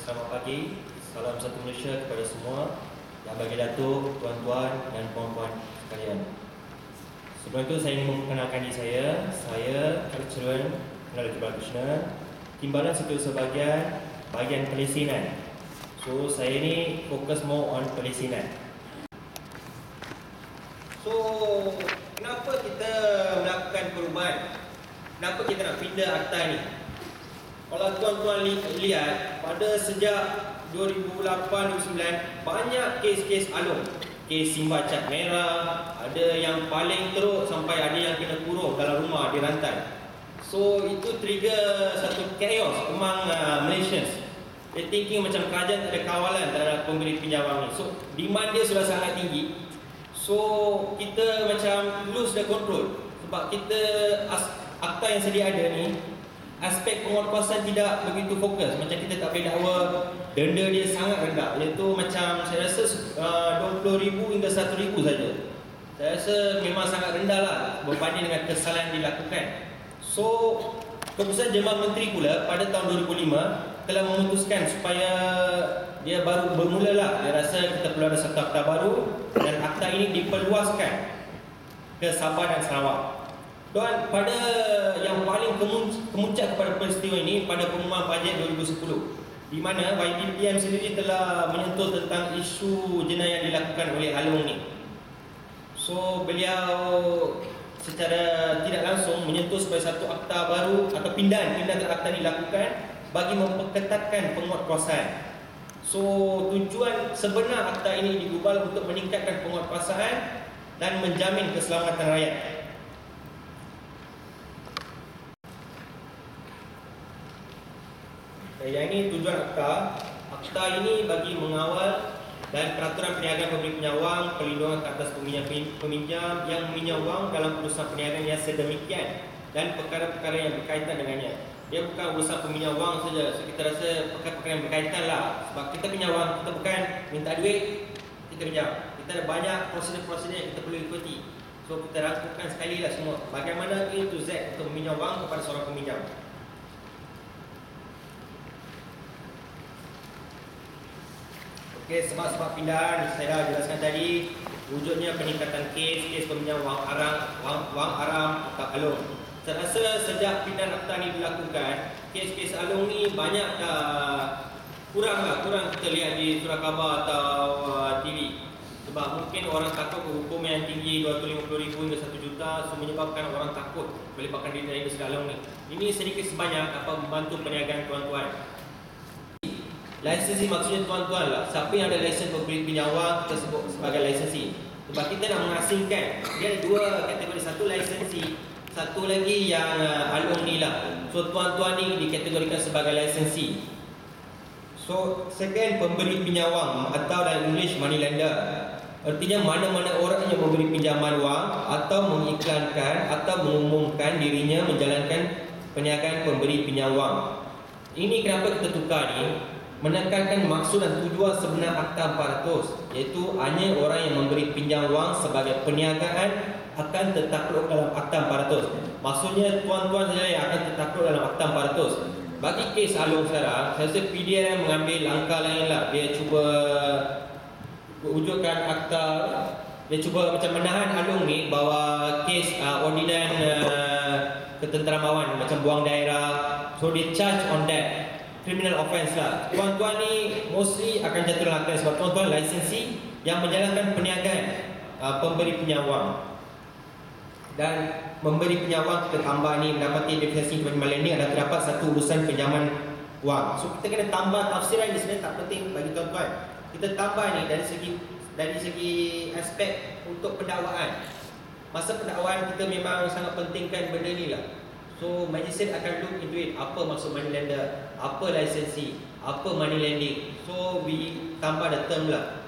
Selamat pagi, salam satu Malaysia kepada semua yang bagi datuk, tuan-tuan dan puan-puan sekalian. Sebelum itu saya ingin memperkenalkan diri saya Alex Chirwan, Pengelola Jabatan Krishna, Timbalan Setiausaha bahagian pelesinan. So saya ni fokus more on pelesinan. So kenapa kita melakukan perubahan? Kenapa kita nak pindah akta ni? Kalau tuan-tuan lihat, pada sejak 2008-2009 banyak kes-kes alung. Kes Simba Cat Merah, ada yang paling teruk sampai ada yang kena kurung dalam rumah, dirantai. So itu trigger satu chaos among Malaysians. They thinking macam kerajaan tak ada kawalan terhadap pemberi pinjaman ni. So demand dia sudah sangat tinggi. So kita macam lose the control. Sebab kita akta yang sedia ada ni, aspek penguatkuasaan tidak begitu fokus. Macam kita tak boleh dakwa, denda dia sangat rendah, iaitu macam saya rasa 20,000 hingga 1,000 saja. Saya rasa memang sangat rendah lah berbanding dengan kesalahan dilakukan. So keputusan Jabatan Menteri pula pada tahun 2005 telah memutuskan supaya dia baru bermula lah. Dia rasa kita perlu ada satu akta baru dan akta ini diperluaskan ke Sabah dan Sarawak. Dan pada yang paling kemuncak kepada peristiwa ini pada pengumuman bajet 2010, di mana YPPM sendiri telah menyentuh tentang isu jenayah yang dilakukan oleh alung ni. So beliau secara tidak langsung menyentuh supaya satu akta baru atau pindahan terhadap akta ini dilakukan bagi memperketatkan penguatkuasaan. So tujuan sebenar akta ini digubal untuk meningkatkan penguatkuasaan dan menjamin keselamatan rakyat. Yang ini tujuan akta. Akta ini bagi mengawal dan peraturan perniagaan pemberi pinjam wang, perlindungan ke atas peminjam yang meminjam wang dalam urusan perniagaan yang sedemikian dan perkara-perkara yang berkaitan dengannya. Dia bukan urusan peminjam wang saja. So, kita rasa perkara-perkara yang berkaitan lah. Sebab kita pinjam wang, kita bukan minta duit, kita pinjam. Kita ada banyak prosedur-prosedur yang kita perlu ikuti. So kita rangkumkan sekali lah semua. Bagaimana A to Z untuk meminjam wang kepada seorang peminjam. Okey, sebab-sebab pindahan saya dah jelaskan tadi. Wujudnya peningkatan kes peminjam wang haram atau alung. Saya rasa sejak pindahan akta ni dilakukan, kes alung ni banyak kurang kita lihat di surat khabar atau TV. Sebab mungkin orang takut hukum yang tinggi 250,000 hingga 1 juta, so menyebabkan orang takut melibatkan diri dari kes alung ni. Ini sedikit sebanyak membantu perniagaan tuan-tuan. Lisensi maksudnya tuan-tuan lah. Siapa yang ada lesen pemberi pinjam wang kita sebut sebagai lisensi. Sebab kita nak mengasingkan. Dia ada dua kategori. Satu lisensi, satu lagi yang alung ni lah. So tuan-tuan ni dikategorikan sebagai lisensi. So second, pemberi pinjam wang atau dalam English money lender. Artinya mana-mana orang yang memberi pinjaman wang atau mengiklankan atau mengumumkan dirinya menjalankan perniagaan pemberi pinjam wang. Ini kenapa kita tukar ni? Menekankan maksud dan tujuan sebenar Akta 400, iaitu hanya orang yang memberi pinjam wang sebagai perniagaan akan tertakluk dalam Akta 400. Maksudnya tuan-tuan saja yang akan tertakluk dalam Akta 400. Bagi kes alung sekarang, saya rasa PDRM mengambil langkah lain lah. Dia cuba wujudkan akta, dia cuba macam menahan alung ni bahawa kes ordinan ketenteramawan macam buang daerah. So dia charge on that criminal offence lah. Tuan-tuan ni mostly akan jatuh dalam akta sebab tuan-tuan lisensi yang menjalankan perniagaan pemberi pinjam wang. Dan memberi pinjam wang kita tambah ni mendapati definisi pinjaman lending adalah terdapat satu urusan pinjaman wang. So kita kena tambah tafsiran ni sebenarnya tak penting bagi tuan-tuan. Kita tambah ni dari segi aspek untuk pendakwaan. Masa pendakwaan kita memang sangat pentingkan benda ni lah. So magistrate akan look into it. Apa maksud money lender, apa lisensi, apa money lending. So we tambah the term lah.